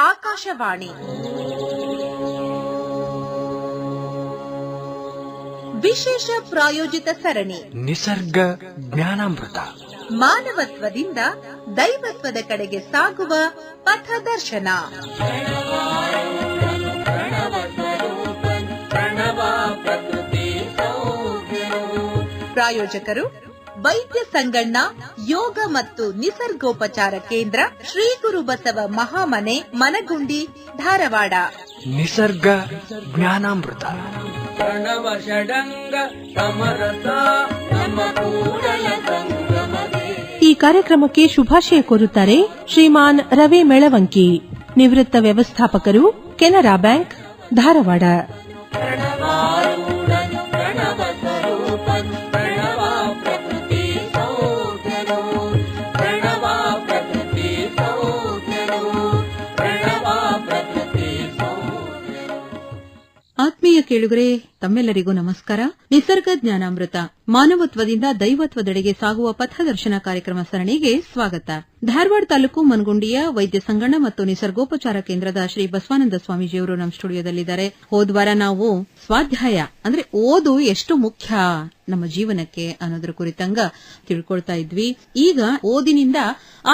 ಆಕಾಶವಾಣಿ ವಿಶೇಷ ಪ್ರಾಯೋಜಿತ ಸರಣಿ ನಿಸರ್ಗ ಜ್ಞಾನಾಮೃತ. ಮಾನವತ್ವದಿಂದ ದೈವತ್ವದ ಕಡೆಗೆ ಸಾಗುವ ಪಥದರ್ಶನ. ಪ್ರಾಯೋಜಕರು ವೈದ್ಯ ಸಂಗಣ್ಣ ಯೋಗ ಮತ್ತು ನಿಸರ್ಗೋಪಚಾರ ಕೇಂದ್ರ, ಶ್ರೀ ಗುರು ಬಸವ ಮಹಾಮನೆ, ಮನಗುಂಡಿ, ಧಾರವಾಡ. ನಿಸರ್ಗ ಜ್ಞಾನಾಮೃತ. ಈ ಕಾರ್ಯಕ್ರಮಕ್ಕೆ ಶುಭಾಶಯ ಕೋರುತ್ತಾರೆ ಶ್ರೀಮಾನ್ ರವಿ ಮೆಳವಂಕಿ, ನಿವೃತ್ತ ವ್ಯವಸ್ಥಾಪಕರು, ಕೆನರಾ ಬ್ಯಾಂಕ್, ಧಾರವಾಡ. ಆತ್ಮೀಯ ಕೇಳುಗರೆ, ತಮ್ಮೆಲ್ಲರಿಗೂ ನಮಸ್ಕಾರ. ನಿಸರ್ಗ ಜ್ಞಾನಾಮೃತ, ಮಾನವತ್ವದಿಂದ ದೈವತ್ವದೆಡೆಗೆ ಸಾಗುವ ಪಥದರ್ಶನ ಕಾರ್ಯಕ್ರಮ ಸರಣಿಗೆ ಸ್ವಾಗತ. ಧಾರವಾಡ ತಾಲೂಕು ಮನಗುಂಡಿಯ ವೈದ್ಯ ಸಂಗಣ್ಣ ಮತ್ತು ನಿಸರ್ಗೋಪಚಾರ ಕೇಂದ್ರದ ಶ್ರೀ ಬಸವಾನಂದ ಸ್ವಾಮೀಜಿಯವರು ನಮ್ಮ ಸ್ಟುಡಿಯೋದಲ್ಲಿದ್ದಾರೆ. ಹೋದ್ವಾರ ನಾವು ಸ್ವಾಧ್ಯಾಯ ಅಂದ್ರೆ ಓದು ಎಷ್ಟು ಮುಖ್ಯ ನಮ್ಮ ಜೀವನಕ್ಕೆ ಅನ್ನೋದ್ರ ಕುರಿತಂಗ ತಿಳ್ಕೊಳ್ತಾ ಇದ್ವಿ. ಈಗ ಓದಿನಿಂದ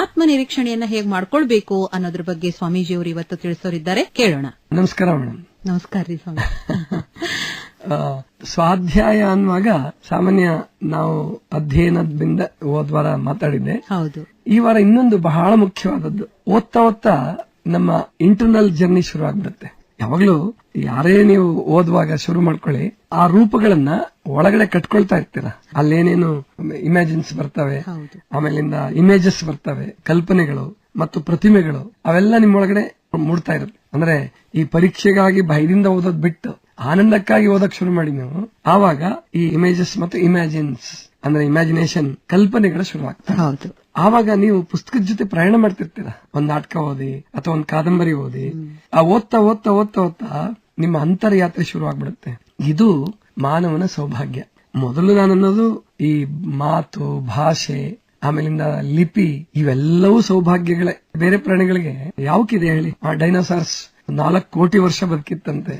ಆತ್ಮನಿರೀಕ್ಷಣೆಯನ್ನ ಹೇಗೆ ಮಾಡ್ಕೊಳ್ಬೇಕು ಅನ್ನೋದ್ರ ಬಗ್ಗೆ ಸ್ವಾಮೀಜಿಯವರು ಇವತ್ತು ತಿಳಿಸೋರಿದ್ದಾರೆ. ಕೇಳೋಣ. ನಮಸ್ಕಾರ ಮೇಡಮ್. ನಮಸ್ಕಾರ ರೀ ಸ್ವಾಮಿ. ಸ್ವಾಧ್ಯಾಯ ಅನ್ನುವಾಗ ಸಾಮಾನ್ಯ ನಾವು ಅಧ್ಯಯನದಿಂದ ಹೋದ್ವಾರ ಮಾತಾಡಿದ್ದೆ. ಹೌದು. ಈ ವಾರ ಇನ್ನೊಂದು ಬಹಳ ಮುಖ್ಯವಾದದ್ದು, ಓದ್ತಾ ಓದ್ತಾ ನಮ್ಮ ಇಂಟರ್ನಲ್ ಜರ್ನಿ ಶುರು ಆಗ್ಬಿಡುತ್ತೆ. ಯಾವಾಗ್ಲೂ ಯಾರೇ ನೀವು ಓದುವಾಗ ಶುರು ಮಾಡ್ಕೊಳ್ಳಿ, ಆ ರೂಪಗಳನ್ನ ಒಳಗಡೆ ಕಟ್ಕೊಳ್ತಾ ಇರ್ತೀರ. ಅಲ್ಲೇನೇನು ಇಮ್ಯಾಜಿನ್ಸ್ ಬರ್ತವೆ, ಆಮೇಲಿಂದ ಇಮೇಜಸ್ ಬರ್ತವೆ, ಕಲ್ಪನೆಗಳು ಮತ್ತು ಪ್ರತಿಮೆಗಳು, ಅವೆಲ್ಲ ನಿಮ್ಮೊಳಗಡೆ ಮೂಡ್ತಾ ಇರುತ್ತೆ. ಅಂದ್ರೆ ಈ ಪರೀಕ್ಷೆಗಾಗಿ ಭಯದಿಂದ ಓದೋದ್ ಬಿಟ್ಟು ಆನಂದಕ್ಕಾಗಿ ಓದಕ್ ಶುರು ಮಾಡಿ ನೀವು, ಆವಾಗ ಈ ಇಮೇಜಸ್ ಮತ್ತು ಇಮ್ಯಾಜಿನ್ಸ್ ಅಂದ್ರೆ ಇಮ್ಯಾಜಿನೇಷನ್, ಕಲ್ಪನೆಗಳು ಶುರು ಆಗ್ತವೆ. ಆವಾಗ ನೀವು ಪುಸ್ತಕದ ಜೊತೆ ಪ್ರಯಾಣ ಮಾಡ್ತಿರ್ತೀರ. ಒಂದ್ ನಾಟಕ ಓದಿ ಅಥವಾ ಒಂದ್ ಕಾದಂಬರಿ ಓದಿ, ಆ ಓದ್ತಾ ಓದ್ತಾ ಓದ್ತಾ ಓದ್ತಾ ನಿಮ್ಮ ಅಂತರ್ಯಾತ್ರೆ ಶುರು ಆಗ್ಬಿಡುತ್ತೆ. ಇದು ಮಾನವನ ಸೌಭಾಗ್ಯ. ಮೊದಲು ನಾನನ್ನೋದು ಈ ಮಾತು, ಭಾಷೆ, ಆಮೇಲಿಂದ ಲಿಪಿ, ಇವೆಲ್ಲವೂ ಸೌಭಾಗ್ಯಗಳೇ. ಬೇರೆ ಪ್ರಾಣಿಗಳಿಗೆ ಯಾವಕ್ಕಿದೆ ಹೇಳಿ? ಆ ಡೈನೋಸಾರ್ಸ್ 4 ಕೋಟಿ ವರ್ಷ ಬದುಕಿತ್ತಂತೆ.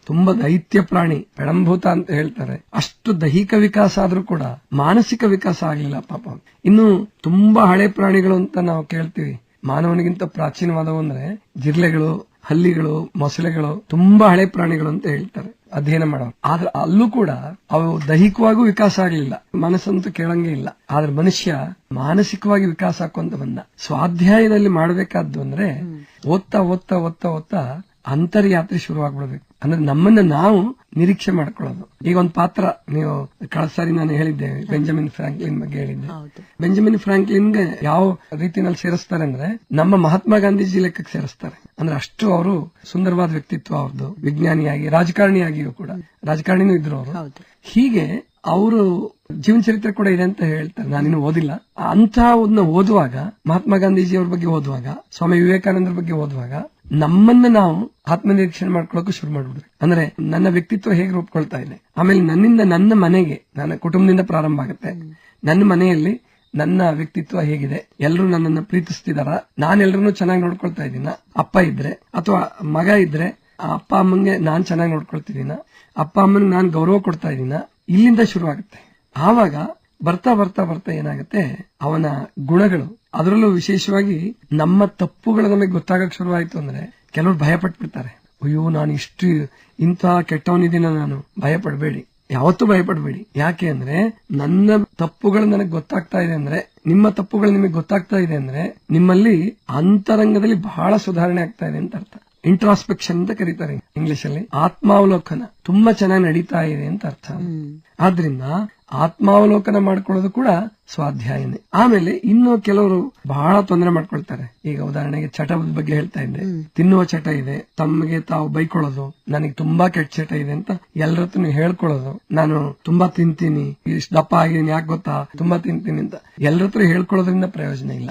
ತುಂಬಾ ದೈತ್ಯ ಪ್ರಾಣಿ, ಪೆಡಂಭೂತ ಅಂತ ಹೇಳ್ತಾರೆ. ಅಷ್ಟು ದೈಹಿಕ ವಿಕಾಸ ಆದ್ರೂ ಕೂಡ ಮಾನಸಿಕ ವಿಕಾಸ ಆಗ್ಲಿಲ್ಲ ಪಾಪ. ಇನ್ನು ತುಂಬಾ ಹಳೆ ಪ್ರಾಣಿಗಳು ಅಂತ ನಾವು ಕೇಳ್ತೀವಿ. ಮಾನವನಿಗಿಂತ ಪ್ರಾಚೀನವಾದವು ಅಂದ್ರೆ ಜಿರ್ಲೆಗಳು, ಹಲ್ಲಿಗಳು, ಮೊಸಳೆಗಳು ತುಂಬಾ ಹಳೆ ಪ್ರಾಣಿಗಳು ಅಂತ ಹೇಳ್ತಾರೆ ಅಧ್ಯಯನ ಮಾಡೋರು. ಆದ್ರೆ ಅಲ್ಲೂ ಕೂಡ ಅವು ದೈಹಿಕವಾಗೂ ವಿಕಾಸ ಆಗಲಿಲ್ಲ, ಮನಸ್ಸಂತೂ ಕೇಳಂಗೇ ಇಲ್ಲ. ಆದ್ರೆ ಮನುಷ್ಯ ಮಾನಸಿಕವಾಗಿ ವಿಕಾಸ ಹಾಕೊಂತ ಬಂದ. ಸ್ವಾಧ್ಯಾಯದಲ್ಲಿ ಮಾಡಬೇಕಾದ್ದು ಅಂದ್ರೆ ಓದ್ತಾ ಓದ್ತಾ ಓದ್ತಾ ಓದ್ತಾ ಅಂತರ್ಯಾತ್ರೆ ಶುರು ಆಗ್ಬಿಡ್ಬೇಕು. ಅಂದ್ರೆ ನಮ್ಮನ್ನ ನಾವು ನಿರೀಕ್ಷೆ ಮಾಡ್ಕೊಳ್ಳೋದು. ಈಗ ಒಂದು ಪಾತ್ರ, ನೀವು ಕಳೆದ ಸಾರಿ ನಾನು ಹೇಳಿದ್ದೆ ಬೆಂಜಮಿನ್ ಫ್ರಾಂಕ್ಲಿನ್ ಬಗ್ಗೆ ಹೇಳಿದ್ದೆ. ಬೆಂಜಮಿನ್ ಫ್ರಾಂಕ್ಲಿನ್ಗೆ ಯಾವ ರೀತಿನಲ್ಲಿ ಸೇರಿಸ್ತಾರೆ ಅಂದ್ರೆ ನಮ್ಮ ಮಹಾತ್ಮ ಗಾಂಧೀಜಿ ಲೆಕ್ಕಕ್ಕೆ ಸೇರಿಸ್ತಾರೆ. ಅಂದ್ರೆ ಅಷ್ಟು ಅವರು ಸುಂದರವಾದ ವ್ಯಕ್ತಿತ್ವ ಅವ್ರದ್ದು. ವಿಜ್ಞಾನಿಯಾಗಿ, ರಾಜಕಾರಣಿಯಾಗಿಯೂ ಕೂಡ, ರಾಜಕಾರಣಿನೂ ಇದ್ರು ಅವರು. ಹೀಗೆ ಅವರು ಜೀವನ ಚರಿತ್ರೆ ಕೂಡ ಇದೆ ಅಂತ ಹೇಳ್ತಾರೆ. ನಾನಿನ್ನು ಓದಿಲ್ಲ. ಅಂತಹದನ್ನ ಓದುವಾಗ, ಮಹಾತ್ಮ ಗಾಂಧೀಜಿ ಅವ್ರ ಬಗ್ಗೆ ಓದುವಾಗ, ಸ್ವಾಮಿ ವಿವೇಕಾನಂದರ ಬಗ್ಗೆ ಓದುವಾಗ ನಮ್ಮನ್ನ ನಾವು ಆತ್ಮನಿರೀಕ್ಷಣೆ ಮಾಡ್ಕೊಳ್ಳೋಕೆ ಶುರು ಮಾಡ್ಬಿಡ್ರಿ. ಅಂದ್ರೆ ನನ್ನ ವ್ಯಕ್ತಿತ್ವ ಹೇಗೆ ರೂಪುಕೊಳ್ತಾ ಇದೆ, ಆಮೇಲೆ ನನ್ನಿಂದ ನನ್ನ ಮನೆಗೆ, ನನ್ನ ಕುಟುಂಬದಿಂದ ಪ್ರಾರಂಭ ಆಗುತ್ತೆ. ನನ್ನ ಮನೆಯಲ್ಲಿ ನನ್ನ ವ್ಯಕ್ತಿತ್ವ ಹೇಗಿದೆ, ಎಲ್ಲರೂ ನನ್ನನ್ನು ಪ್ರೀತಿಸ್ತಿದಾರ, ನಾನೆಲ್ಲರನ್ನೂ ಚೆನ್ನಾಗಿ ನೋಡ್ಕೊಳ್ತಾ ಇದ್ದೀನ, ಅಪ್ಪ ಇದ್ರೆ ಅಥವಾ ಮಗ ಇದ್ರೆ ಆ ಅಪ್ಪ ಅಮ್ಮಂಗೆ ನಾನ್ ಚೆನ್ನಾಗಿ ನೋಡ್ಕೊಳ್ತಿದ್ದೀನ, ಅಪ್ಪ ಅಮ್ಮನಿಗೆ ನಾನ್ ಗೌರವ ಕೊಡ್ತಾ ಇದ್ದೀನ, ಇಲ್ಲಿಂದ ಶುರು ಆಗುತ್ತೆ. ಆವಾಗ ಬರ್ತಾ ಬರ್ತಾ ಬರ್ತಾ ಏನಾಗುತ್ತೆ, ಅವನ ಗುಣಗಳು, ಅದರಲ್ಲೂ ವಿಶೇಷವಾಗಿ ನಮ್ಮ ತಪ್ಪುಗಳು ನಮಗೆ ಗೊತ್ತಾಗಕ್ ಶುರುವಾಯಿತು ಅಂದ್ರೆ ಕೆಲವರು ಭಯ ಪಟ್ಬಿಡ್ತಾರೆ. ಅಯ್ಯೋ, ನಾನು ಇಷ್ಟು ಇಂತಹ ಕೆಟ್ಟವನಿದ್ದೀನ, ನಾನು ಭಯ ಪಡಬೇಡಿ, ಯಾವತ್ತೂ ಭಯ ಪಡಬೇಡಿ. ಯಾಕೆ ಅಂದ್ರೆ ನನ್ನ ತಪ್ಪುಗಳು ನನಗೆ ಗೊತ್ತಾಗ್ತಾ ಇದೆ ಅಂದ್ರೆ, ನಿಮ್ಮ ತಪ್ಪುಗಳು ನಿಮಗೆ ಗೊತ್ತಾಗ್ತಾ ಇದೆ ಅಂದ್ರೆ ನಿಮ್ಮಲ್ಲಿ ಅಂತರಂಗದಲ್ಲಿ ಬಹಳ ಸುಧಾರಣೆ ಆಗ್ತಾ ಇದೆ ಅಂತ ಅರ್ಥ. ಇಂಟ್ರಾಸ್ಪೆಕ್ಷನ್ ಅಂತ ಕರೀತಾರೆ ಇಂಗ್ಲಿಷ್ ಅಲ್ಲಿ. ಆತ್ಮಾವಲೋಕನ ತುಂಬಾ ಚೆನ್ನಾಗಿ ನಡೀತಾ ಇದೆ ಅಂತ ಅರ್ಥ. ಆದ್ರಿಂದ ಆತ್ಮಾವಲೋಕನ ಮಾಡ್ಕೊಳ್ಳೋದು ಕೂಡ ಸ್ವಾಧ್ಯಾಯನೇ. ಆಮೇಲೆ ಇನ್ನು ಕೆಲವರು ಬಹಳ ತೊಂದರೆ ಮಾಡ್ಕೊಳ್ತಾರೆ. ಈಗ ಉದಾಹರಣೆಗೆ ಚಟದ ಬಗ್ಗೆ ಹೇಳ್ತಾ ಇದ್ದೆ. ತಿನ್ನುವ ಚಟ ಇದೆ, ತಮಗೆ ತಾವು ಬೈಕೊಳ್ಳೋದು, ನನಗೆ ತುಂಬಾ ಕೆಟ್ಟ ಚಟ ಇದೆ ಅಂತ ಎಲ್ಲರ ಹತ್ರ ಹೇಳ್ಕೊಳ್ಳೋದು. ನಾನು ತುಂಬಾ ತಿಂತೀನಿ, ಇಷ್ಟು ದಪ್ಪ ಆಗಿದ್ದೀನಿ, ಯಾಕೆ ಗೊತ್ತಾ, ತುಂಬಾ ತಿಂತೀನಿ ಅಂತ ಎಲ್ಲರ ಹತ್ರ ಹೇಳ್ಕೊಳ್ಳೋದ್ರಿಂದ ಪ್ರಯೋಜನ ಇಲ್ಲ.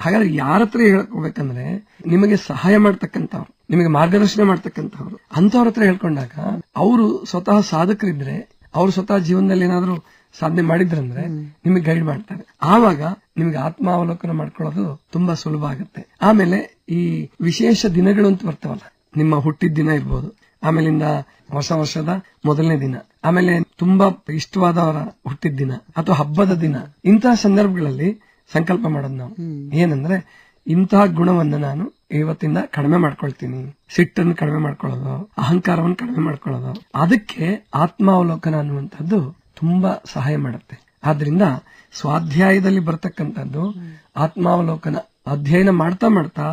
ಹಾಗಾದ್ರೆ ಯಾರ ಹತ್ರ ಹೇಳ್ಕೋಬೇಕಂದ್ರೆ ನಿಮಗೆ ಸಹಾಯ ಮಾಡ್ತಕ್ಕಂಥವ್ರು, ನಿಮಗೆ ಮಾರ್ಗದರ್ಶನ ಮಾಡ್ತಕ್ಕಂಥವ್ರು, ಅಂತವ್ರ ಹತ್ರ ಹೇಳ್ಕೊಂಡಾಗ ಅವರು ಸ್ವತಃ ಸಾಧಕರಿದ್ರೆ, ಅವ್ರು ಸ್ವತಃ ಜೀವನದಲ್ಲಿ ಏನಾದ್ರು ಸಾಧನೆ ಮಾಡಿದ್ರಂದ್ರೆ ನಿಮಗೆ ಗೈಡ್ ಮಾಡ್ತಾರೆ. ಆವಾಗ ನಿಮ್ಗೆ ಆತ್ಮಾವಲೋಕನ ಮಾಡ್ಕೊಳ್ಳೋದು ತುಂಬಾ ಸುಲಭ ಆಗುತ್ತೆ. ಆಮೇಲೆ ಈ ವಿಶೇಷ ದಿನಗಳು ಅಂತ ಬರ್ತಾವಲ್ಲ, ನಿಮ್ಮ ಹುಟ್ಟಿದ ದಿನ ಇರ್ಬೋದು, ಆಮೇಲಿಂದ ಹೊಸ ವರ್ಷದ ಮೊದಲನೇ ದಿನ, ಆಮೇಲೆ ತುಂಬಾ ಇಷ್ಟವಾದವರ ಹುಟ್ಟಿದ ದಿನ ಅಥವಾ ಹಬ್ಬದ ದಿನ, ಇಂತಹ ಸಂದರ್ಭಗಳಲ್ಲಿ ಸಂಕಲ್ಪ ಮಾಡೋದು ನಾವು ಏನಂದ್ರೆ, ಇಂತಹ ಗುಣವನ್ನ ನಾನು ಇವತ್ತಿಂದ ಕಡಿಮೆ ಮಾಡ್ಕೊಳ್ತೀನಿ. ಸಿಟ್ಟನ್ನು ಕಡಿಮೆ ಮಾಡ್ಕೊಳ್ಳೋದು, ಅಹಂಕಾರವನ್ನು ಕಡಿಮೆ ಮಾಡ್ಕೊಳ್ಳೋದು, ಅದಕ್ಕೆ ಆತ್ಮಾವಲೋಕನ ಅನ್ನುವಂಥದ್ದು ತುಂಬಾ ಸಹಾಯ ಮಾಡುತ್ತೆ. ಆದ್ರಿಂದ ಸ್ವಾಧ್ಯಾಯದಲ್ಲಿ ಬರ್ತಕ್ಕಂಥದ್ದು ಆತ್ಮಾವಲೋಕನ ಅಧ್ಯಯನ ಮಾಡ್ತಾ ಮಾಡ್ತಾ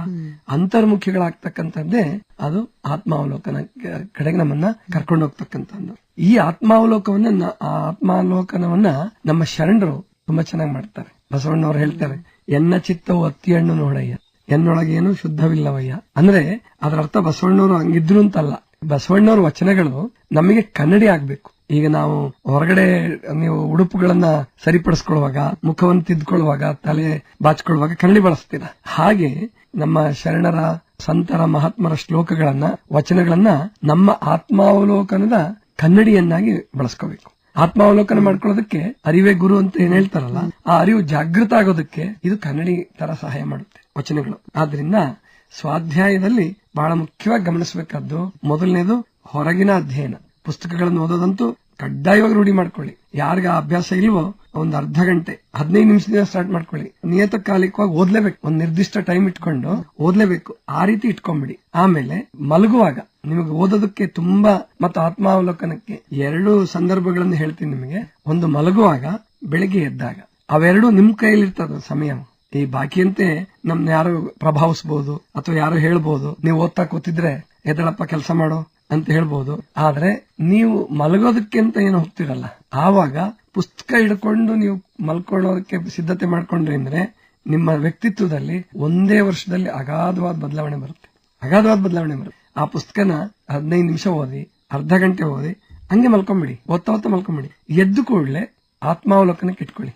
ಅಂತರ್ಮುಖಿಗಳಾಗ್ತಕ್ಕಂಥದ್ದೇ ಅದು ಆತ್ಮಾವಲೋಕನ ಕಡೆಗೆ ನಮ್ಮನ್ನ ಕರ್ಕೊಂಡು ಹೋಗ್ತಕ್ಕಂಥದ್ದು. ಈ ಆತ್ಮಾವಲೋಕನವನ್ನ ನಮ್ಮ ಶರಣರು ತುಂಬಾ ಚೆನ್ನಾಗಿ ಮಾಡ್ತಾರೆ. ಬಸವಣ್ಣವ್ರು ಹೇಳ್ತಾರೆ, ಎನ್ನ ಚಿತ್ತವು ಅತ್ತಿಯಣ್ಣು ನೋಡಯ್ಯ, ಎನ್ನೊಳಗೇನು ಶುದ್ಧವಿಲ್ಲವಯ್ಯ. ಅಂದ್ರೆ ಅದರ ಅರ್ಥ ಬಸವಣ್ಣವರು ಹಂಗಿದ್ರು ಅಂತಲ್ಲ. ಬಸವಣ್ಣವ್ರ ವಚನಗಳು ನಮಗೆ ಕನ್ನಡಿ ಆಗ್ಬೇಕು. ಈಗ ನಾವು ಹೊರಗಡೆ ನೀವು ಉಡುಪುಗಳನ್ನ ಸರಿಪಡಿಸ್ಕೊಳ್ಳುವಾಗ, ಮುಖವನ್ನು ತಿದ್ಕೊಳ್ಳುವಾಗ, ತಲೆ ಬಾಚಿಕೊಳ್ಳುವಾಗ ಕನ್ನಡಿ ಬಳಸ್ತೀರ. ಹಾಗೆ ನಮ್ಮ ಶರಣರ, ಸಂತರ, ಮಹಾತ್ಮರ ಶ್ಲೋಕಗಳನ್ನ, ವಚನಗಳನ್ನ ನಮ್ಮ ಆತ್ಮಾವಲೋಕನದ ಕನ್ನಡಿಯನ್ನಾಗಿ ಬಳಸ್ಕೋಬೇಕು. ಆತ್ಮಾವಲೋಕನ ಮಾಡ್ಕೊಳ್ಳೋದಕ್ಕೆ ಅರಿವೇ ಗುರು ಅಂತ ಏನ್ ಹೇಳ್ತಾರಲ್ಲ, ಆ ಅರಿವು ಜಾಗೃತ ಆಗೋದಕ್ಕೆ ಇದು ಕನ್ನಡಿ ತರ ಸಹಾಯ ಮಾಡುತ್ತೆ ವಚನಗಳು. ಆದ್ರಿಂದ ಸ್ವಾಧ್ಯಾಯದಲ್ಲಿ ಬಹಳ ಮುಖ್ಯವಾಗಿ ಗಮನಿಸಬೇಕಾದ್ದು ಮೊದಲನೇದು ಹೊರಗಿನ ಅಧ್ಯಯನ. ಪುಸ್ತಕಗಳನ್ನು ಓದೋದಂತೂ ಕಡ್ಡಾಯವಾಗಿ ರೂಢಿ ಮಾಡ್ಕೊಳ್ಳಿ. ಯಾರಿಗ ಅಭ್ಯಾಸ ಇಲ್ವೋ ಒಂದ್ ಅರ್ಧ ಗಂಟೆ 15 ನಿಮಿಷದಿಂದ ಸ್ಟಾರ್ಟ್ ಮಾಡ್ಕೊಳ್ಳಿ. ನಿಯತಕಾಲಿಕವಾಗಿ ಓದ್ಲೇಬೇಕು, ಒಂದ್ ನಿರ್ದಿಷ್ಟ ಟೈಮ್ ಇಟ್ಕೊಂಡು ಓದ್ಲೇಬೇಕು. ಆ ರೀತಿ ಇಟ್ಕೊಂಡ್ಬಿಡಿ. ಆಮೇಲೆ ಮಲಗುವಾಗ ನಿಮಗೆ ಓದೋದಕ್ಕೆ ತುಂಬಾ ಮತ್ತು ಆತ್ಮಾವಲೋಕನಕ್ಕೆ 2 ಸಂದರ್ಭಗಳನ್ನು ಹೇಳ್ತೀನಿ ನಿಮಗೆ. ಒಂದು ಮಲಗುವಾಗ, ಬೆಳಿಗ್ಗೆ ಎದ್ದಾಗ. ಅವೆರಡು ನಿಮ್ ಕೈಯಲ್ಲಿರ್ತದ ಸಮಯ. ಈ ಬಾಕಿಯಂತೆ ನಮ್ನ ಯಾರು ಪ್ರಭಾವಿಸಬಹುದು ಅಥವಾ ಯಾರು ಹೇಳ್ಬಹುದು, ನೀವು ಓದ್ತಾ ಕೂತಿದ್ರೆ ಎದಳಪ್ಪ ಕೆಲಸ ಮಾಡೋ ಅಂತ ಹೇಳ್ಬಹುದು. ಆದ್ರೆ ನೀವು ಮಲಗೋದಕ್ಕೆ ಅಂತ ಏನು ಹೋಗ್ತಿರಲ್ಲ, ಆವಾಗ ಪುಸ್ತಕ ಹಿಡ್ಕೊಂಡು ನೀವು ಮಲ್ಕೊಳ್ಳೋದಕ್ಕೆ ಸಿದ್ಧತೆ ಮಾಡ್ಕೊಂಡ್ರಿ ಅಂದ್ರೆ ನಿಮ್ಮ ವ್ಯಕ್ತಿತ್ವದಲ್ಲಿ ಒಂದೇ ವರ್ಷದಲ್ಲಿ ಅಗಾಧವಾದ ಬದಲಾವಣೆ ಬರುತ್ತೆ. ಆ ಪುಸ್ತಕನ 15 ನಿಮಿಷ ಓದಿ, ಅರ್ಧ ಗಂಟೆ ಓದಿ, ಹಂಗೆ ಮಲ್ಕೊಂಬಿಡಿ. ಓದ್ತಾ ಮಲ್ಕೊಂಬಿಡಿ. ಎದ್ದು ಕೂಡಲೇ ಆತ್ಮಾವಲೋಕನಕ್ಕೆ ಇಟ್ಕೊಳ್ಳಿ.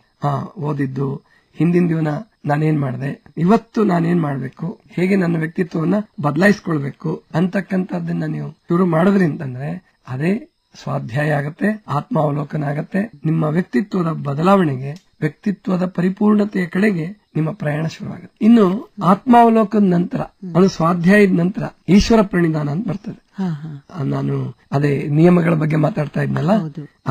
ಓದಿದ್ದು ಹಿಂದಿನ ದಿನ ನಾನೇನ್ ಮಾಡಿದೆ, ಇವತ್ತು ನಾನೇನ್ ಮಾಡ್ಬೇಕು, ಹೇಗೆ ನನ್ನ ವ್ಯಕ್ತಿತ್ವವನ್ನ ಬದಲಾಯಿಸ್ಕೊಳ್ಬೇಕು ಅಂತಕ್ಕಂಥದ್ದನ್ನ ನೀವು ಶುರು ಮಾಡಿದ್ರಿಂತಂದ್ರೆ ಅದೇ ಸ್ವಾಧ್ಯಾಯ ಆಗತ್ತೆ, ಆತ್ಮಾವಲೋಕನ ಆಗತ್ತೆ. ನಿಮ್ಮ ವ್ಯಕ್ತಿತ್ವದ ಬದಲಾವಣೆಗೆ, ವ್ಯಕ್ತಿತ್ವದ ಪರಿಪೂರ್ಣತೆಯ ಕಡೆಗೆ ನಿಮ್ಮ ಪ್ರಯಾಣ ಶುರುವಾಗುತ್ತೆ. ಇನ್ನು ಆತ್ಮಾವಲೋಕದ ನಂತರ, ಅದು ಸ್ವಾಧ್ಯಾಯದ ನಂತರ ಈಶ್ವರ ಪ್ರಣಿಧಾನ ಅಂತ ಬರ್ತದೆ. ನಾನು ಅದೇ ನಿಯಮಗಳ ಬಗ್ಗೆ ಮಾತಾಡ್ತಾ ಇದ್ನಲ್ಲ,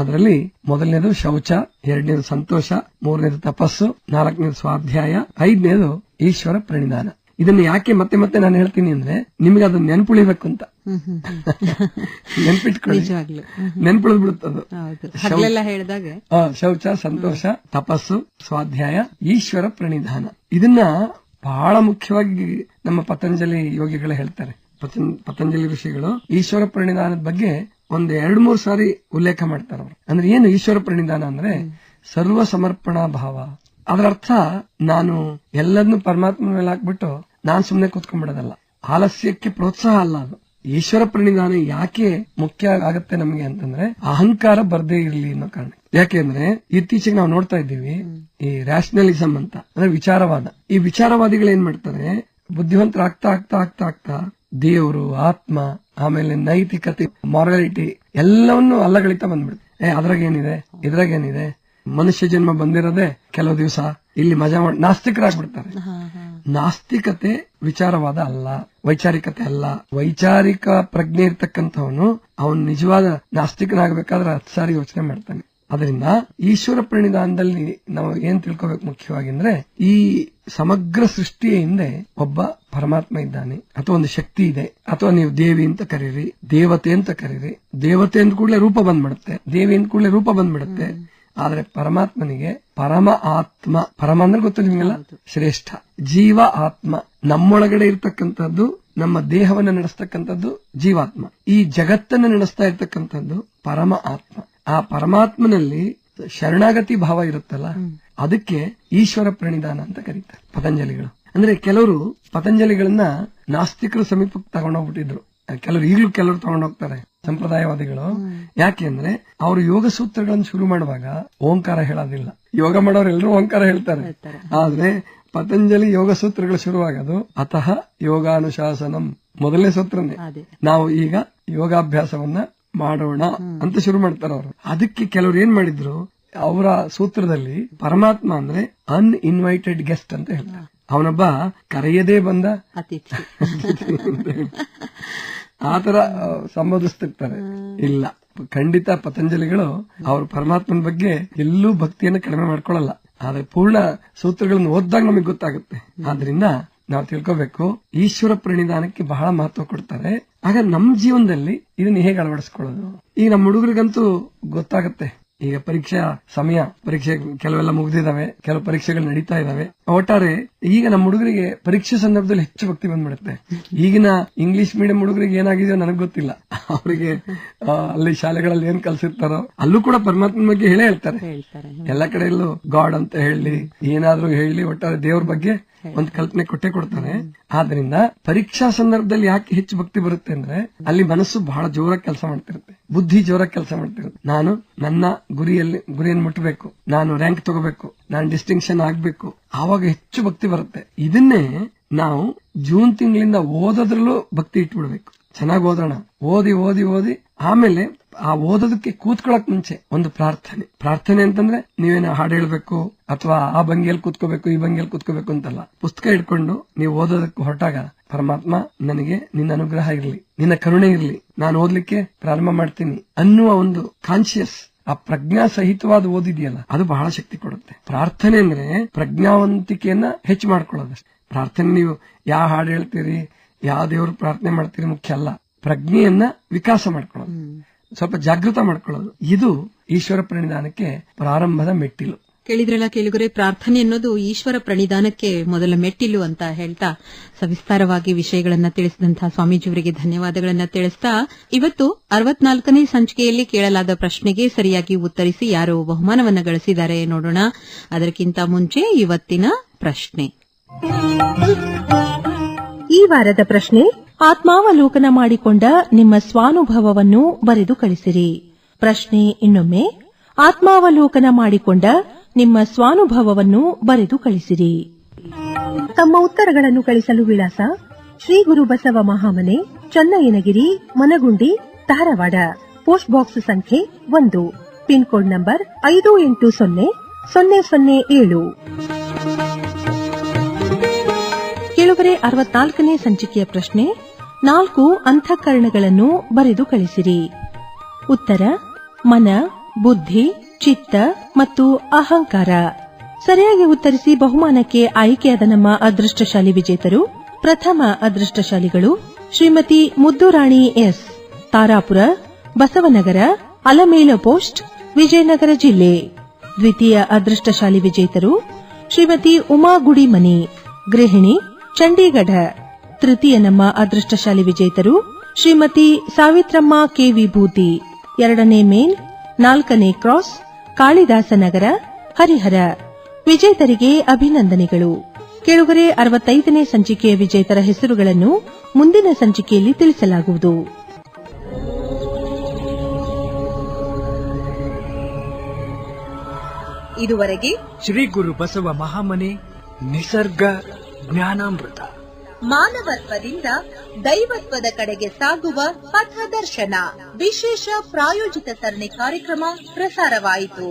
ಅದರಲ್ಲಿ ಮೊದಲನೇದು ಶೌಚ, 2ನೇದು ಸಂತೋಷ, 3ನೇದು ತಪಸ್ಸು, 4ನೇದು ಸ್ವಾಧ್ಯಾಯ, 5ನೇದು ಈಶ್ವರ ಪ್ರಣಿಧಾನ. ಇದನ್ನ ಯಾಕೆ ಮತ್ತೆ ಮತ್ತೆ ನಾನು ಹೇಳ್ತೀನಿ ಅಂದ್ರೆ ನಿಮ್ಗೆ ಅದನ್ನ ನೆನ್ಪುಳಿಬೇಕು ಅಂತ. ನೆನ್ಪಿಟ್ಕೊಳ್ಳಿ, ನೆನ್ಪುಳಿದ್ ಬಿಡುತ್ತದು. ಶೌಚ, ಸಂತೋಷ, ತಪಸ್ಸು, ಸ್ವಾಧ್ಯಾಯ, ಈಶ್ವರ ಪ್ರಣಿಧಾನ. ಇದನ್ನ ಬಹಳ ಮುಖ್ಯವಾಗಿ ನಮ್ಮ ಪತಂಜಲಿ ಯೋಗಿಗಳು ಹೇಳ್ತಾರೆ. ಪತಂಜಲಿ ಋಷಿಗಳು ಈಶ್ವರ ಪ್ರಣಿಧಾನದ ಬಗ್ಗೆ ಒಂದ್ 2-3 ಸಾರಿ ಉಲ್ಲೇಖ ಮಾಡ್ತಾರೆ ಅವರು. ಅಂದ್ರೆ ಏನು ಈಶ್ವರ ಪ್ರಣಿಧಾನ ಅಂದ್ರೆ ಸರ್ವ ಸಮರ್ಪಣಾ ಭಾವ. ಅದರ ಅರ್ಥ ನಾನು ಎಲ್ಲದನ್ನು ಪರಮಾತ್ಮ ಮೇಲೆ ಹಾಕ್ಬಿಟ್ಟು ನಾನ್ ಸುಮ್ನೆ ಕೂತ್ಕೊಂಡ್ಬಿಡೋದಲ್ಲ. ಆಲಸ್ಯಕ್ಕೆ ಪ್ರೋತ್ಸಾಹ ಅಲ್ಲ ಅದು. ಈಶ್ವರ ಪ್ರಣಿಧಾನ ಯಾಕೆ ಮುಖ್ಯ ಆಗತ್ತೆ ನಮ್ಗೆ ಅಂತಂದ್ರೆ ಅಹಂಕಾರ ಬರ್ದೇ ಇರ್ಲಿ ಅನ್ನೋ ಕಾರಣ. ಯಾಕೆಂದ್ರೆ ಇತ್ತೀಚೆಗೆ ನಾವು ನೋಡ್ತಾ ಇದ್ದೀವಿ ಈ ರ್ಯಾಷನಲಿಸಂ ಅಂತ, ಅಂದ್ರೆ ವಿಚಾರವಾದ. ಈ ವಿಚಾರವಾದಿಗಳು ಏನ್ ಮಾಡ್ತಾರೆ, ಬುದ್ಧಿವಂತರಾಗ್ತಾ ಆಗ್ತಾ ಆಗ್ತಾ ಆಗ್ತಾ ದೇವರು, ಆತ್ಮ, ಆಮೇಲೆ ನೈತಿಕತೆ, ಮಾರಾಲಿಟಿ ಎಲ್ಲವನ್ನೂ ಅಲ್ಲಗಳಿತಾ ಬಂದ್ಬಿಡುತ್ತೆ. ಅದ್ರಾಗೇನಿದೆ, ಇದ್ರಾಗೇನಿದೆ, ಮನುಷ್ಯ ಜನ್ಮ ಬಂದಿರೋದೇ ಕೆಲವು ದಿವಸ, ಇಲ್ಲಿ ಮಜಾ ಮಾಡಿ ನಾಸ್ತಿಕರಾಗ್ಬಿಡ್ತಾರೆ. ನಾಸ್ತಿಕತೆ ವಿಚಾರವಾದ ಅಲ್ಲ, ವೈಚಾರಿಕತೆ ಅಲ್ಲ. ವೈಚಾರಿಕ ಪ್ರಜ್ಞೆ ಇರ್ತಕ್ಕಂಥವನು ಅವನು ನಿಜವಾದ ನಾಸ್ತಿಕನಾಗಬೇಕಾದ್ರೆ 10 ಸಾರಿ ಯೋಚನೆ ಮಾಡ್ತಾನೆ. ಅದರಿಂದ ಈಶ್ವರ ಪ್ರಣಿಧಾನದಲ್ಲಿ ನಾವು ಏನ್ ತಿಳ್ಕೋಬೇಕು ಮುಖ್ಯವಾಗಿ ಅಂದ್ರೆ, ಈ ಸಮಗ್ರ ಸೃಷ್ಟಿಯ ಹಿಂದೆ ಒಬ್ಬ ಪರಮಾತ್ಮ ಇದ್ದಾನೆ, ಅಥವಾ ಒಂದು ಶಕ್ತಿ ಇದೆ, ಅಥವಾ ನೀವು ದೇವಿ ಅಂತ ಕರೀರಿ, ದೇವತೆ ಅಂತ ಕರೀರಿ. ದೇವತೆ ಅಂದ ಕೂಡಲೇ ರೂಪ ಬಂದ್ಬಿಡುತ್ತೆ, ದೇವಿ ಅಂದ ಕೂಡಲೇ ರೂಪ ಬಂದ್ಬಿಡುತ್ತೆ. ಆದ್ರೆ ಪರಮಾತ್ಮನಿಗೆ ಪರಮ ಆತ್ಮ, ಪರಮ ಅಂದ್ರೆ ಗೊತ್ತು ನಿಮ್ಗೆಲ್ಲ, ಶ್ರೇಷ್ಠ ಜೀವ ಆತ್ಮ. ನಮ್ಮೊಳಗಡೆ ಇರ್ತಕ್ಕಂಥದ್ದು, ನಮ್ಮ ದೇಹವನ್ನ ನಡೆಸ್ತಕ್ಕಂಥದ್ದು ಜೀವಾತ್ಮ. ಈ ಜಗತ್ತನ್ನ ನಡೆಸ್ತಾ ಇರ್ತಕ್ಕಂಥದ್ದು ಪರಮ ಆತ್ಮ. ಆ ಪರಮಾತ್ಮನಲ್ಲಿ ಶರಣಾಗತಿ ಭಾವ ಇರುತ್ತಲ್ಲ, ಅದಕ್ಕೆ ಈಶ್ವರ ಪ್ರಣಿಧಾನ ಅಂತ ಕರೀತಾರೆ ಪತಂಜಲಿಗಳು. ಅಂದ್ರೆ ಕೆಲವರು ಪತಂಜಲಿಗಳನ್ನ ನಾಸ್ತಿಕರ ಸಮೀಪಕ್ಕೆ ತಗೊಂಡೋಗ್ಬಿಟ್ಟಿದ್ರು. ಈಗಲೂ ಕೆಲವರು ತಗೊಂಡೋಗ್ತಾರೆ ಸಂಪ್ರದಾಯವಾದಿಗಳು. ಯಾಕೆ ಅಂದ್ರೆ ಅವರು ಯೋಗ ಸೂತ್ರಗಳನ್ನು ಶುರು ಮಾಡುವಾಗ ಓಂಕಾರ ಹೇಳೋದಿಲ್ಲ. ಯೋಗ ಮಾಡೋರೆಲ್ಲರೂ ಓಂಕಾರ ಹೇಳ್ತಾರೆ, ಆದ್ರೆ ಪತಂಜಲಿ ಯೋಗ ಸೂತ್ರಗಳು ಶುರುವಾಗೋದು ಅತಃ ಯೋಗಾನುಶಾಸನಂ, ಮೊದಲನೇ ಸೂತ್ರನೇ. ನಾವು ಈಗ ಯೋಗಾಭ್ಯಾಸವನ್ನ ಮಾಡೋಣ ಅಂತ ಶುರು ಮಾಡ್ತಾರೆ ಅವರು. ಅದಕ್ಕೆ ಕೆಲವರು ಏನ್ ಮಾಡಿದ್ರು, ಅವರ ಸೂತ್ರದಲ್ಲಿ ಪರಮಾತ್ಮ ಅಂದ್ರೆ ಅನ್ಇನ್ವೈಟೆಡ್ ಗೆಸ್ಟ್ ಅಂತ ಹೇಳ್ತಾರೆ. ಅವನೊಬ್ಬ ಕರೆಯದೇ ಬಂದ ಅತಿಥಿ. ಆತರ ಸಂಬೋಧಿಸ್ತಿರ್ತಾರೆ. ಇಲ್ಲ, ಖಂಡಿತ ಪತಂಜಲಿಗಳು ಅವರು ಪರಮಾತ್ಮನ ಬಗ್ಗೆ ಎಲ್ಲೂ ಭಕ್ತಿಯನ್ನು ಕಡಿಮೆ ಮಾಡ್ಕೊಳ್ಳಲ್ಲ. ಆದ್ರೆ ಪೂರ್ಣ ಸೂತ್ರಗಳನ್ನು ಓದಿದಾಗ ನಮಗೆ ಗೊತ್ತಾಗುತ್ತೆ. ಆದ್ರಿಂದ ನಾವು ತಿಳ್ಕೋಬೇಕು, ಈಶ್ವರ ಪ್ರಣಿಧಾನಕ್ಕೆ ಬಹಳ ಮಹತ್ವ ಕೊಡ್ತಾರೆ. ಆಗ ನಮ್ಮ ಜೀವನದಲ್ಲಿ ಇದನ್ನ ಹೇಗೆ ಅಳವಡಿಸ್ಕೊಳ್ಳೋದು? ಈಗ ನಮ್ಮ ಹುಡುಗರಿಗಂತೂ ಗೊತ್ತಾಗುತ್ತೆ. ಈಗ ಪರೀಕ್ಷಾ ಸಮಯ, ಪರೀಕ್ಷೆ ಕೆಲವೆಲ್ಲ ಮುಗಿದಿದಾವೆ, ಕೆಲವು ಪರೀಕ್ಷೆಗಳು ನಡೀತಾ ಇದಾವೆ. ಒಟ್ಟಾರೆ ಈಗ ನಮ್ಮ ಹುಡುಗರಿಗೆ ಪರೀಕ್ಷೆ ಸಂದರ್ಭದಲ್ಲಿ ಹೆಚ್ಚು ಭಕ್ತಿ ಬಂದ್ಬಿಡುತ್ತೆ. ಈಗಿನ ಇಂಗ್ಲಿಷ್ ಮೀಡಿಯಂ ಹುಡುಗರಿಗೆ ಏನಾಗಿದೆಯೋ ನನಗೆ ಗೊತ್ತಿಲ್ಲ. ಅವರಿಗೆ ಅಲ್ಲಿ ಶಾಲೆಗಳಲ್ಲಿ ಏನ್ ಕಲ್ಸಿರ್ತಾರೋ ಅಲ್ಲೂ ಕೂಡ ಪರಮಾತ್ಮನ ಬಗ್ಗೆ ಹೇಳೇ ಹೇಳ್ತಾರೆ. ಎಲ್ಲ ಕಡೆಯಲ್ಲೂ ಗಾಡ್ ಅಂತ ಹೇಳಿ, ಏನಾದ್ರೂ ಹೇಳಿ, ಒಟ್ಟಾರೆ ದೇವ್ರ ಬಗ್ಗೆ ಒಂದು ಕಲ್ಪನೆ ಕೊಟ್ಟೆ ಕೊಡ್ತಾರೆ. ಆದ್ರಿಂದ ಪರೀಕ್ಷಾ ಸಂದರ್ಭದಲ್ಲಿ ಯಾಕೆ ಹೆಚ್ಚು ಭಕ್ತಿ ಬರುತ್ತೆ ಅಂದ್ರೆ ಅಲ್ಲಿ ಮನಸ್ಸು ಬಹಳ ಜೋರಾಗಿ ಕೆಲಸ ಮಾಡ್ತಿರುತ್ತೆ, ಬುದ್ಧಿ ಜೋರಾಗಿ ಕೆಲಸ ಮಾಡ್ತಿರುತ್ತೆ. ನಾನು ನನ್ನ ಗುರಿಯನ್ನು ಮುಟ್ಟಬೇಕು, ನಾನು ರ್ಯಾಂಕ್ ತಗೋಬೇಕು, ನಾನು ಡಿಸ್ಟಿಂಕ್ಷನ್ ಆಗ್ಬೇಕು, ಆವಾಗ ಹೆಚ್ಚು ಭಕ್ತಿ ಬರುತ್ತೆ. ಇದನ್ನೇ ನಾವು ಜೂನ್ ತಿಂಗಳಿಂದ ಓದೋದ್ರಲ್ಲೂ ಭಕ್ತಿ ಇಟ್ಬಿಡ್ಬೇಕು. ಚೆನ್ನಾಗಿ ಓದೋಣ, ಓದಿ ಓದಿ ಓದಿ ಆಮೇಲೆ ಆ ಓದೋದಕ್ಕೆ ಕೂತ್ಕೊಳ್ಳಕ್ ಮುಂಚೆ ಒಂದು ಪ್ರಾರ್ಥನೆ ಅಂತಂದ್ರೆ ನೀವೇನೋ ಹಾಡು ಹೇಳ್ಬೇಕು ಅಥವಾ ಆ ಭಂಗಿಯಲ್ಲಿ ಕೂತ್ಕೋಬೇಕು, ಈ ಭಂಗಿಯಲ್ಲಿ ಕೂತ್ಕೋಬೇಕು ಅಂತಲ್ಲ. ಪುಸ್ತಕ ಇಟ್ಕೊಂಡು ನೀವು ಓದೋದಕ್ಕೆ ಹೊರಟಾಗ ಪರಮಾತ್ಮ ನನಗೆ ನಿನ್ನ ಅನುಗ್ರಹ ಇರ್ಲಿ, ನಿನ್ನ ಕರುಣೆ ಇರ್ಲಿ, ನಾನು ಓದ್ಲಿಕ್ಕೆ ಪ್ರಾರಂಭ ಮಾಡ್ತೀನಿ ಅನ್ನುವ ಒಂದು ಕಾನ್ಶಿಯಸ್, ಆ ಪ್ರಜ್ಞಾ ಸಹಿತವಾದ ಓದಿದೆಯಲ್ಲ, ಅದು ಬಹಳ ಶಕ್ತಿ ಕೊಡುತ್ತೆ. ಪ್ರಾರ್ಥನೆ ಅಂದ್ರೆ ಪ್ರಜ್ಞಾವಂತಿಕೆಯನ್ನ ಹೆಚ್ಚು ಮಾಡ್ಕೊಳ್ಳೋದಷ್ಟೇ. ಪ್ರಾರ್ಥನೆ ನೀವು ಯಾವ ಹಾಡು ಹೇಳ್ತೀರಿ, ಯಾವ ದೇವರು ಪ್ರಾರ್ಥನೆ ಮಾಡ್ತೀರಿ ಮುಖ್ಯ ಅಲ್ಲ. ಪ್ರಜ್ಞೆಯನ್ನ ವಿಕಾಸ ಮಾಡ್ಕೊಳ್ಳೋದು, ಸ್ವಲ್ಪ ಜಾಗೃತ ಮಾಡ್ಕೊಳ್ಳೋದು, ಇದು ಈಶ್ವರ ಪ್ರಣಿಧಾನಕ್ಕೆ ಪ್ರಾರಂಭದ ಮೆಟ್ಟಿಲು. ಕೇಳಿದ್ರಲ್ಲ ಕೇಳಿದರೆ, ಪ್ರಾರ್ಥನೆ ಅನ್ನೋದು ಈಶ್ವರ ಪ್ರಣಿಧಾನಕ್ಕೆ ಮೊದಲ ಮೆಟ್ಟಿಲು ಅಂತ ಹೇಳ್ತಾ ಸವಿಸ್ತಾರವಾಗಿ ವಿಷಯಗಳನ್ನ ತಿಳಿಸಿದಂತಹ ಸ್ವಾಮೀಜಿಯವರಿಗೆ ಧನ್ಯವಾದಗಳನ್ನ ತಿಳಿಸ್ತಾ, ಇವತ್ತು 64ನೇ ಸಂಚಿಕೆಯಲ್ಲಿ ಕೇಳಲಾದ ಪ್ರಶ್ನೆಗೆ ಸರಿಯಾಗಿ ಉತ್ತರಿಸಿ ಯಾರು ಬಹುಮಾನವನ್ನ ಗಳಿಸಿದ್ದಾರೆ ನೋಡೋಣ. ಅದಕ್ಕಿಂತ ಮುಂಚೆ ಇವತ್ತಿನ ಪ್ರಶ್ನೆ. ಈ ವಾರದ ಪ್ರಶ್ನೆ, ಆತ್ಮಾವಲೋಕನ ಮಾಡಿಕೊಂಡ ನಿಮ್ಮ ಸ್ವಾನುಭವವನ್ನು ಬರೆದು ಕಳಿಸಿರಿ. ಪ್ರಶ್ನೆ ಇನ್ನೊಮ್ಮೆ, ಆತ್ಮಾವಲೋಕನ ಮಾಡಿಕೊಂಡ ನಿಮ್ಮ ಸ್ವಾನುಭವವನ್ನು ಬರೆದು ಕಳಿಸಿರಿ. ತಮ್ಮ ಉತ್ತರಗಳನ್ನು ಕಳಿಸಲು ವಿಳಾಸ: ಶ್ರೀ ಗುರು ಬಸವ ಮಹಾಮನೆ, ಚನ್ನಯ್ಯನಗಿರಿ, ಮನಗುಂಡಿ, ಧಾರವಾಡ. ಪೋಸ್ಟ್ ಬಾಕ್ಸ್ ಸಂಖ್ಯೆ 1, ಪಿನ್ ಕೋಡ್ ನಂಬರ್ 580007. ಕೇಳುವರೆ, 64ನೇ ಸಂಚಿಕೆಯ ಪ್ರಶ್ನೆ, 4 ಅಂತಃಕರಣಗಳನ್ನು ಬರೆದು ಕಳಿಸಿರಿ. ಉತ್ತರ: ಮನ, ಬುದ್ಧಿ, ಚಿತ್ತ ಮತ್ತು ಅಹಂಕಾರ. ಸರಿಯಾಗಿ ಉತ್ತರಿಸಿ ಬಹುಮಾನಕ್ಕೆ ಆಯ್ಕೆಯಾದ ನಮ್ಮ ಅದೃಷ್ಟಶಾಲಿ ವಿಜೇತರು: ಪ್ರಥಮ ಅದೃಷ್ಟಶಾಲಿಗಳು ಶ್ರೀಮತಿ ಮುದ್ದುರಾಣಿ ಎಸ್, ತಾರಾಪುರ, ಬಸವನಗರ, ಅಲಮೇಲ ಪೋಸ್ಟ್, ವಿಜಯನಗರ ಜಿಲ್ಲೆ. ದ್ವಿತೀಯ ಅದೃಷ್ಟಶಾಲಿ ವಿಜೇತರು ಶ್ರೀಮತಿ ಉಮಾ ಗುಡಿಮನಿ, ಗೃಹಿಣಿ, ಚಂಡೀಗಢ. ತೃತೀಯ ನಮ್ಮ ಅದೃಷ್ಟಶಾಲಿ ವಿಜೇತರು ಶ್ರೀಮತಿ ಸಾವಿತ್ರಮ್ಮ ಕೆ ವಿಭೂತಿ, 2ನೇ ಮೇನ್, 4ನೇ ಕ್ರಾಸ್, ಕಾಳಿದಾಸನಗರ, ಹರಿಹರ. ವಿಜೇತರಿಗೆ ಅಭಿನಂದನೆಗಳು. ಕೇಳುಗರೆ, 65ನೇ ಸಂಚಿಕೆಯ ವಿಜೇತರ ಹೆಸರುಗಳನ್ನು ಮುಂದಿನ ಸಂಚಿಕೆಯಲ್ಲಿ ತಿಳಿಸಲಾಗುವುದು. ಇದುವರೆಗೆ ಶ್ರೀ ಗುರು ಬಸವ ಮಹಾಮನೆ ನಿಸರ್ಗ ಜ್ಞಾನಾಮೃತ, ಮಾನವತ್ವದಿಂದ ದೈವತ್ವದ ಕಡೆಗೆ ಸಾಗುವ ಪಥದರ್ಶನ ವಿಶೇಷ ಪ್ರಾಯೋಜಿತ ಸರಣಿ ಕಾರ್ಯಕ್ರಮ ಪ್ರಸಾರವಾಯಿತು.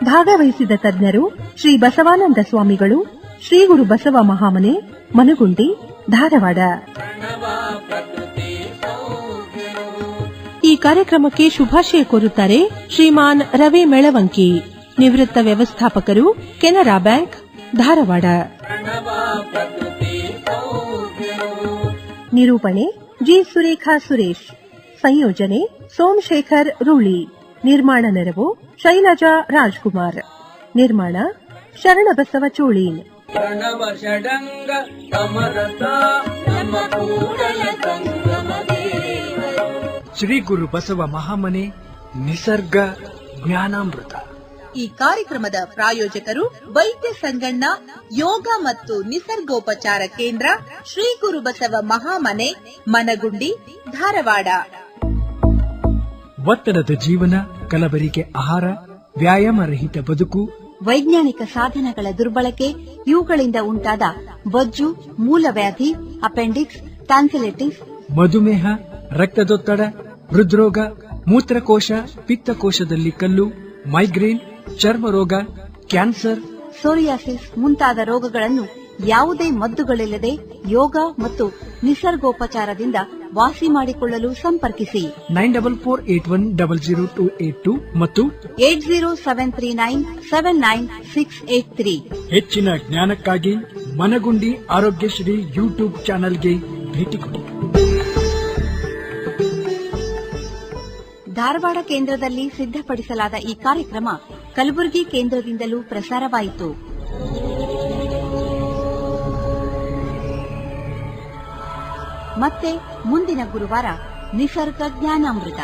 ಭಾಗವಹಿಸಿದ ತಜ್ಞರು ಶ್ರೀ ಬಸವಾನಂದ ಸ್ವಾಮಿಗಳು, ಶ್ರೀ ಗುರು ಬಸವ ಮಹಾಮನೆ, ಮನಗುಂಡಿ, ಧಾರವಾಡ. ಈ ಕಾರ್ಯಕ್ರಮಕ್ಕೆ ಶುಭಾಶಯ ಕೋರುತ್ತಾರೆ ಶ್ರೀಮಾನ್ ರವಿ ಮೆಳವಂಕಿ, ನಿವೃತ್ತ ವ್ಯವಸ್ಥಾಪಕರು, ಕೆನರಾ ಬ್ಯಾಂಕ್, ಧಾರವಾಡ. ನಿರೂಪಣೆ ಜಿ ಸುರೇಖಾ ಸುರೇಶ್. ಸಂಯೋಜನೆ ಸೋಮಶೇಖರ್ ರೂಳಿ. ನಿರ್ಮಾಣ ನೆರವು ಶೈಲಜಾ ರಾಜ್ಕುಮಾರ್. ನಿರ್ಮಾಣ ಶರಣಬಸವ ಚೋಳೀನ್. ಶ್ರೀ ಗುರು ಬಸವ ಮಹಾಮನೆ ನಿಸರ್ಗ ಜ್ಞಾನಾಮೃತ. ಈ ಕಾರ್ಯಕ್ರಮದ ಪ್ರಾಯೋಜಕರು ವೈದ್ಯ ಸಂಗಣ್ಣ ಯೋಗ ಮತ್ತು ನಿಸರ್ಗೋಪಚಾರ ಕೇಂದ್ರ, ಶ್ರೀ ಗುರು ಬಸವ ಮಹಾಮನೆ, ಮನಗುಂಡಿ, ಧಾರವಾಡ. ಒತ್ತಡದ ಜೀವನ, ಕಲಬೆರಕೆ ಆಹಾರ, ವ್ಯಾಯಾಮ ರಹಿತ ಬದುಕು, ವೈಜ್ಞಾನಿಕ ಸಾಧನಗಳ ದುರ್ಬಳಕೆ, ಇವುಗಳಿಂದ ಉಂಟಾದ ಬೊಜ್ಜು, ಮೂಲವ್ಯಾಧಿ, ಅಪೆಂಡಿಕ್ಸ್, ಟ್ಯಾನ್ಸಿಲಿಟಿಸ್, ಮಧುಮೇಹ, ರಕ್ತದೊತ್ತಡ, ಹೃದ್ರೋಗ, ಮೂತ್ರಕೋಶ, ಪಿತ್ತಕೋಶದಲ್ಲಿ ಕಲ್ಲು, ಮೈಗ್ರೇನ್, ಚರ್ಮರೋಗ, ಕ್ಯಾನ್ಸರ್, ಸೋರಿಯಾಸಿಸ್ ಮುಂತಾದ ರೋಗಗಳನ್ನು ಯಾವುದೇ ಮದ್ದುಗಳಿಲ್ಲದೆ ಯೋಗ ಮತ್ತು ನಿಸರ್ಗೋಪಚಾರದಿಂದ ವಾಸಿ ಮಾಡಿಕೊಳ್ಳಲು ಸಂಪರ್ಕಿಸಿ 9448100282 ಮತ್ತು 8073979683. ಹೆಚ್ಚಿನ ಜ್ಞಾನಕ್ಕಾಗಿ ಮನಗುಂಡಿ ಆರೋಗ್ಯಶ್ರೀ ಯೂಟ್ಯೂಬ್ ಚಾನೆಲ್ಗೆ ಭೇಟಿ ಕೊಡಿ. ಧಾರವಾಡ ಕೇಂದ್ರದಲ್ಲಿ ಸಿದ್ಧಪಡಿಸಲಾದ ಈ ಕಾರ್ಯಕ್ರಮ ಕಲಬುರಗಿ ಕೇಂದ್ರದಿಂದಲೂ ಪ್ರಸಾರವಾಯಿತು. ಮತ್ತೆ ಮುಂದಿನ ಗುರುವಾರ ನಿಸರ್ಗ ಜ್ಞಾನಾಮೃತ.